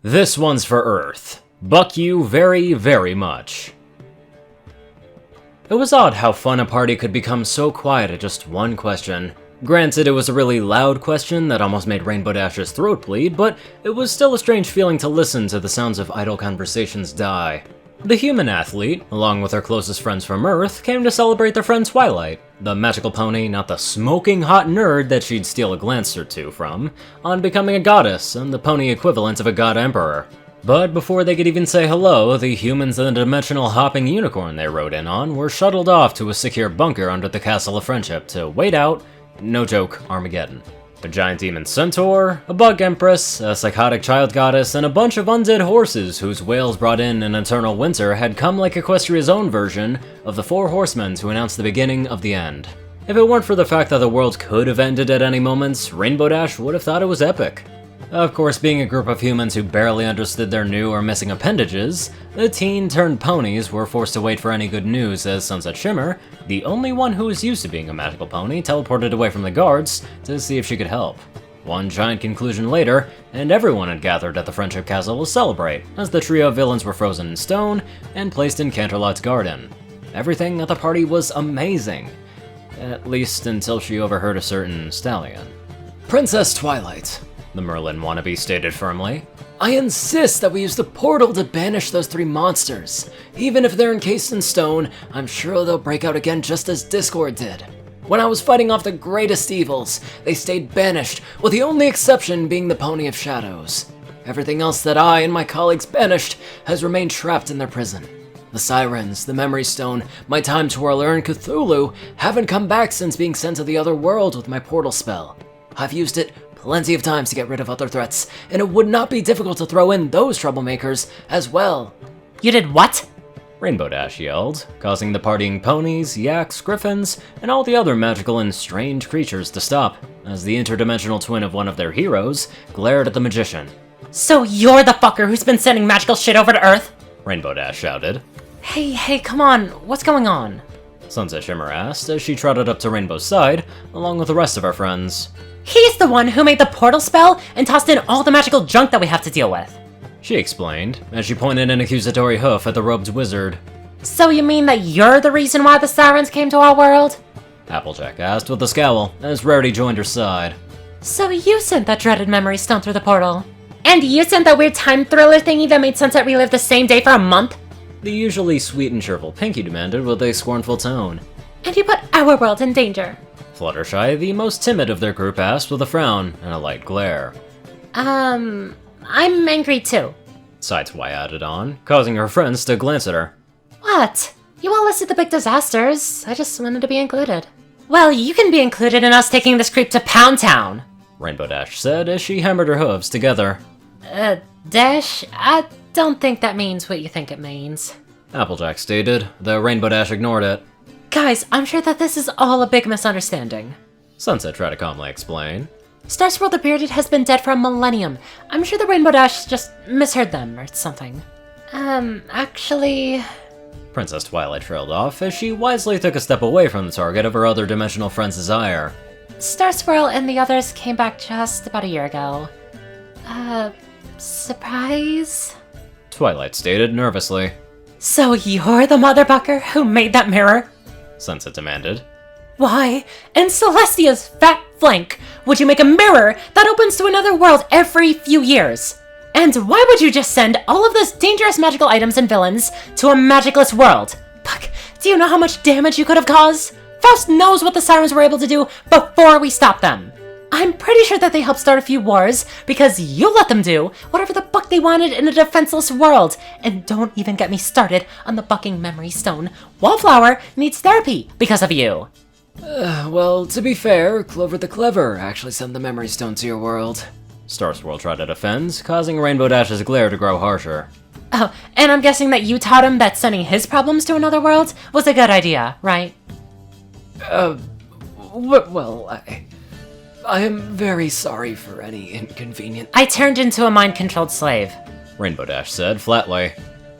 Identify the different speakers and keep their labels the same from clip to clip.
Speaker 1: This one's for Earth. Buck you very, very much. It was odd how fun a party could become so quiet at just one question. Granted, it was a really loud question that almost made Rainbow Dash's throat bleed, but it was still a strange feeling to listen to the sounds of idle conversations die. The human athlete, along with her closest friends from Earth, came to celebrate their friend Twilight, the magical pony, not the smoking hot nerd that she'd steal a glance or two from, on becoming a goddess and the pony equivalent of a god emperor. But before they could even say hello, the humans and the dimensional hopping unicorn they rode in on were shuttled off to a secure bunker under the Castle of Friendship to wait out, no joke, Armageddon. A giant demon centaur, a bug empress, a psychotic child goddess, and a bunch of undead horses whose whales brought in eternal winter had come like Equestria's own version of the Four Horsemen to announce the beginning of the end. If it weren't for the fact that the world could have ended at any moment, Rainbow Dash would have thought it was epic. Of course, being a group of humans who barely understood their new or missing appendages, the teen-turned-ponies were forced to wait for any good news as Sunset Shimmer, the only one who was used to being a magical pony, teleported away from the guards to see if she could help. One giant conclusion later, and everyone had gathered at the Friendship Castle to celebrate, as the trio of villains were frozen in stone and placed in Canterlot's garden. Everything at the party was amazing. At least until she overheard a certain stallion. "Princess Twilight," the Merlin wannabe stated firmly, "I insist that we use the portal to banish those three monsters. Even if they're encased in stone, I'm sure they'll break out again just as Discord did. When I was fighting off the greatest evils, they stayed banished, with the only exception being the Pony of Shadows. Everything else that I and my colleagues banished has remained trapped in their prison. The Sirens, the Memory Stone, my Time Twirler, and Cthulhu haven't come back since being sent to the other world with my portal spell. I've used it plenty of times to get rid of other threats, and it would not be difficult to throw in those troublemakers as well."
Speaker 2: You did what?
Speaker 1: Rainbow Dash yelled, causing the partying ponies, yaks, griffins, and all the other magical and strange creatures to stop, as the interdimensional twin of one of their heroes glared at the magician.
Speaker 2: So you're the fucker who's been sending magical shit over to Earth?
Speaker 1: Rainbow Dash shouted.
Speaker 2: Hey, come on, what's going on?
Speaker 1: Sunset Shimmer asked as she trotted up to Rainbow's side, along with the rest of her friends.
Speaker 2: He's the one who made the portal spell and tossed in all the magical junk that we have to deal with.
Speaker 1: She explained, as she pointed an accusatory hoof at the robed wizard.
Speaker 2: So you mean that you're the reason why the Sirens came to our world?
Speaker 1: Applejack asked with a scowl, as Rarity joined her side.
Speaker 2: So you sent that dreaded memory stone through the portal? And you sent that weird time thriller thingy that made Sunset relive the same day for a month?
Speaker 1: The usually sweet and cheerful Pinky demanded with a scornful tone.
Speaker 2: And you put our world in danger.
Speaker 1: Fluttershy, the most timid of their group, asked with a frown and a light glare.
Speaker 2: I'm angry too.
Speaker 1: Sideswipe added on, causing her friends to glance at her.
Speaker 2: What? You all listed the big disasters. I just wanted to be included. Well, you can be included in us taking this creep to Pound Town,
Speaker 1: Rainbow Dash said as she hammered her hooves together.
Speaker 2: Dash, I don't think that means what you think it means.
Speaker 1: Applejack stated, though Rainbow Dash ignored it.
Speaker 2: Guys, I'm sure that this is all a big misunderstanding.
Speaker 1: Sunset tried to calmly explain.
Speaker 2: Starswirl the Bearded has been dead for a millennium. I'm sure the Rainbow Dash just misheard them or something. Actually...
Speaker 1: Princess Twilight trailed off as she wisely took a step away from the target of her other dimensional friend's desire.
Speaker 2: Starswirl and the others came back just about a year ago. Surprise?
Speaker 1: Twilight stated nervously.
Speaker 2: So you're the motherfucker who made that mirror?
Speaker 1: Sunset demanded.
Speaker 2: Why, in Celestia's fat flank, would you make a mirror that opens to another world every few years? And why would you just send all of those dangerous magical items and villains to a magicless world? Fuck, do you know how much damage you could have caused? Faust knows what the Sirens were able to do before we stopped them. I'm pretty sure that they helped start a few wars because you let them do whatever the fuck they wanted in a defenseless world. And don't even get me started on the bucking memory stone. Wallflower needs therapy because of you.
Speaker 3: Well, to be fair, Clover the Clever actually sent the memory stone to your world.
Speaker 1: Starswirl tried to defend, causing Rainbow Dash's glare to grow harsher.
Speaker 2: Oh, and I'm guessing that you taught him that sending his problems to another world was a good idea, right?
Speaker 3: Well, I am very sorry for any inconvenience.
Speaker 2: I turned into a mind-controlled slave.
Speaker 1: Rainbow Dash said flatly.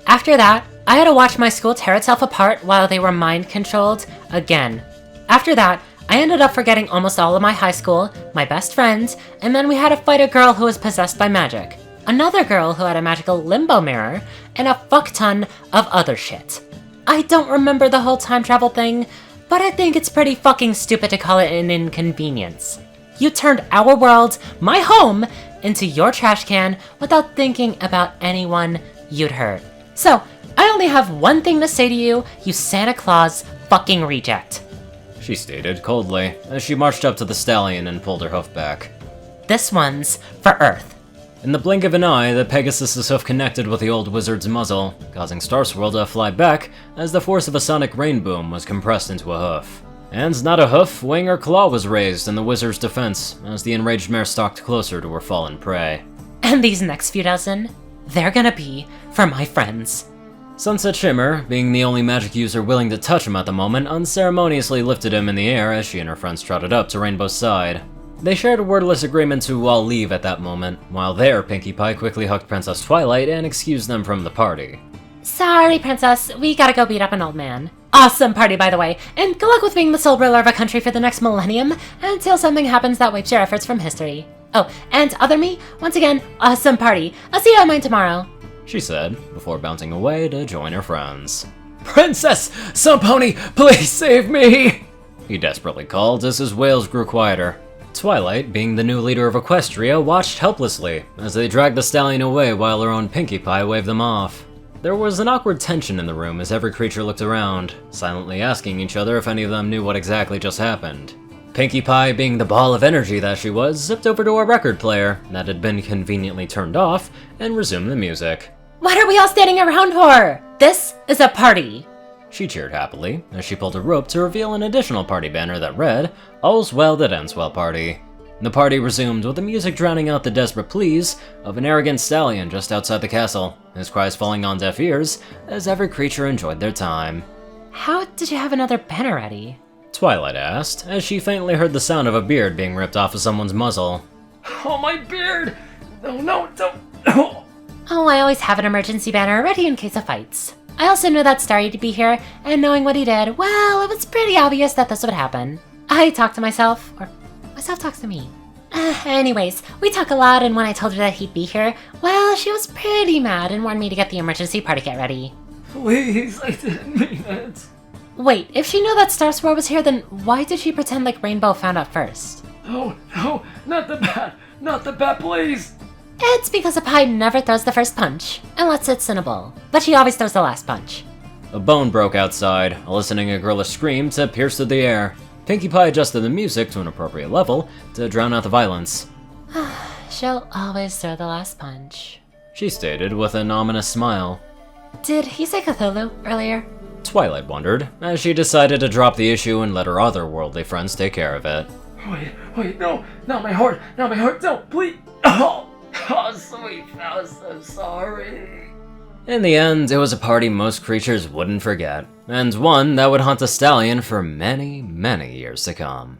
Speaker 2: After that, I had to watch my school tear itself apart while they were mind-controlled again. After that, I ended up forgetting almost all of my high school, my best friends, and then we had to fight a girl who was possessed by magic. another girl who had a magical limbo mirror, and a fuck ton of other shit. I don't remember the whole time travel thing, but I think it's pretty fucking stupid to call it an inconvenience. You turned our world, my home, into your trash can without thinking about anyone you'd hurt. So, I only have one thing to say to you, you Santa Claus fucking reject.
Speaker 1: She stated coldly, as she marched up to the stallion and pulled her hoof back.
Speaker 2: This one's for Earth.
Speaker 1: In the blink of an eye, the Pegasus's hoof connected with the old wizard's muzzle, causing Starswirl to fly back as the force of a sonic rain boom was compressed into a hoof. And not a hoof, wing, or claw was raised in the wizard's defense as the enraged mare stalked closer to her fallen prey.
Speaker 2: And these next few dozen, they're gonna be for my friends.
Speaker 1: Sunset Shimmer, being the only magic user willing to touch him at the moment, unceremoniously lifted him in the air as she and her friends trotted up to Rainbow's side. They shared a wordless agreement to all leave at that moment, while their Pinkie Pie quickly hugged Princess Twilight and excused them from the party.
Speaker 2: Sorry, Princess, we gotta go beat up an old man. Awesome party, by the way, and good luck with being the sole ruler of a country for the next millennium, until something happens that wipes your efforts from history. Oh, and other me, once again, awesome party. I'll see you at mine tomorrow,
Speaker 1: She said, before bouncing away to join her friends.
Speaker 3: Princess! Sunpony, please save me!
Speaker 1: He desperately called as his wails grew quieter. Twilight, being the new leader of Equestria, watched helplessly as they dragged the stallion away while her own Pinkie Pie waved them off. There was an awkward tension in the room as every creature looked around, silently asking each other if any of them knew what exactly just happened. Pinkie Pie, being the ball of energy that she was, zipped over to a record player that had been conveniently turned off and resumed the music.
Speaker 2: What are we all standing around for? This is a party.
Speaker 1: She cheered happily as she pulled a rope to reveal an additional party banner that read, "All's well that ends well party." The party resumed with the music drowning out the desperate pleas of an arrogant stallion just outside the castle, his cries falling on deaf ears as every creature enjoyed their time.
Speaker 2: How did you have another banner ready?
Speaker 1: Twilight asked, as she faintly heard the sound of a beard being ripped off of someone's muzzle.
Speaker 3: Oh, my beard! No, don't! Oh.
Speaker 2: Oh, I always have an emergency banner ready in case of fights. I also knew that Starry to be here, and knowing what he did, well, it was pretty obvious that this would happen. I talked to myself, or myself talks to me. Anyways, we talk a lot, and when I told her that he'd be here, well, she was pretty mad and wanted me to get the emergency party kit ready.
Speaker 3: Please, I didn't mean it.
Speaker 2: Wait, if she knew that Starswirl was here, then why did she pretend like Rainbow found out first?
Speaker 3: Oh, no, not the bat, please!
Speaker 2: It's because a pie never throws the first punch, unless it's in a bowl, but she always throws the last punch.
Speaker 1: A bone broke outside, eliciting a girlish scream to pierce through the air. Pinkie Pie adjusted the music to an appropriate level to drown out the violence.
Speaker 2: She'll always throw the last punch,
Speaker 1: She stated with an ominous smile.
Speaker 2: Did he say Cthulhu earlier?
Speaker 1: Twilight wondered, as she decided to drop the issue and let her otherworldly friends take care of it.
Speaker 3: Wait, no, not my heart, don't, please! Oh, sweet, I'm so sorry.
Speaker 1: In the end, it was a party most creatures wouldn't forget, and one that would haunt the stallion for many, many years to come.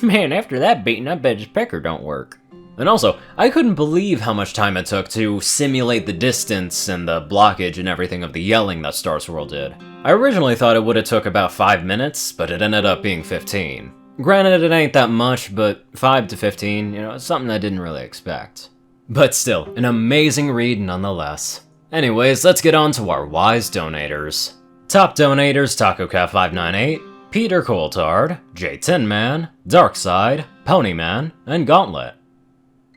Speaker 1: Man, after that beating, I bet his pecker don't work. And also, I couldn't believe how much time it took to simulate the distance and the blockage and everything of the yelling that Starswirl did. I originally thought it would have took about 5 minutes, but it ended up being 15. Granted, it ain't that much, but 5 to 15, it's something I didn't really expect. But still, an amazing read nonetheless. Anyways, let's get on to our wise donators. Top donators: TacoCat598, Peter Coulthard, J Tinman, Darkside, Ponyman, and Gauntlet.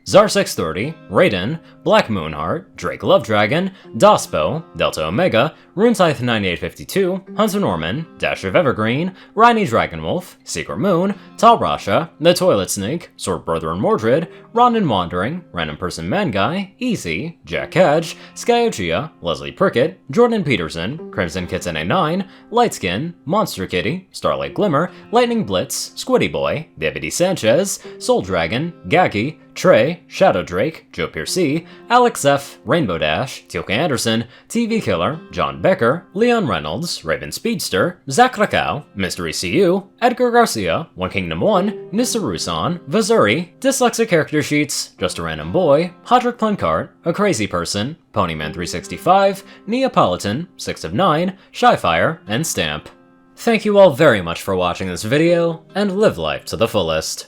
Speaker 1: Zar630, Rayden, Blackmoonheart, Drake Lovedragon, Dospo, Delta Omega, RuneScythe9852, Hunter Norman, Dash of Evergreen, Rhynie Dragonwolf, Secret Moon, Tal Rasha, The Toilet Snake, Sword Brother and Mordred, Ronin Wandering, Random Person Man Guy, Easy, Jack Hedge, Skyogia, Leslie Prickett, Jordan Peterson, Crimson Kitsune 9, Lightskin, Monster Kitty, Starlight Glimmer, Lightning Blitz, Squiddy Boy, David E. Sanchez, Soul Dragon, Gaggy, Trey, Shadow Drake, Joe Piercy, Alex F, Rainbow Dash, Teal'ca Anderson, TV Killer, John Becker, Leon Reynolds, Raven Speedster, Zach Rakau, Mystery CU, Edgar Garcia, One Kingdom 1, Nissa Rusan, Vazuri, Dyslexic Character Sheets, Just a Random Boy, Hodrick Plunkart, A Crazy Person, Ponyman365, Neapolitan, 6 of 9, Shyfire, and Stamp. Thank you all very much for watching this video, and live life to the fullest.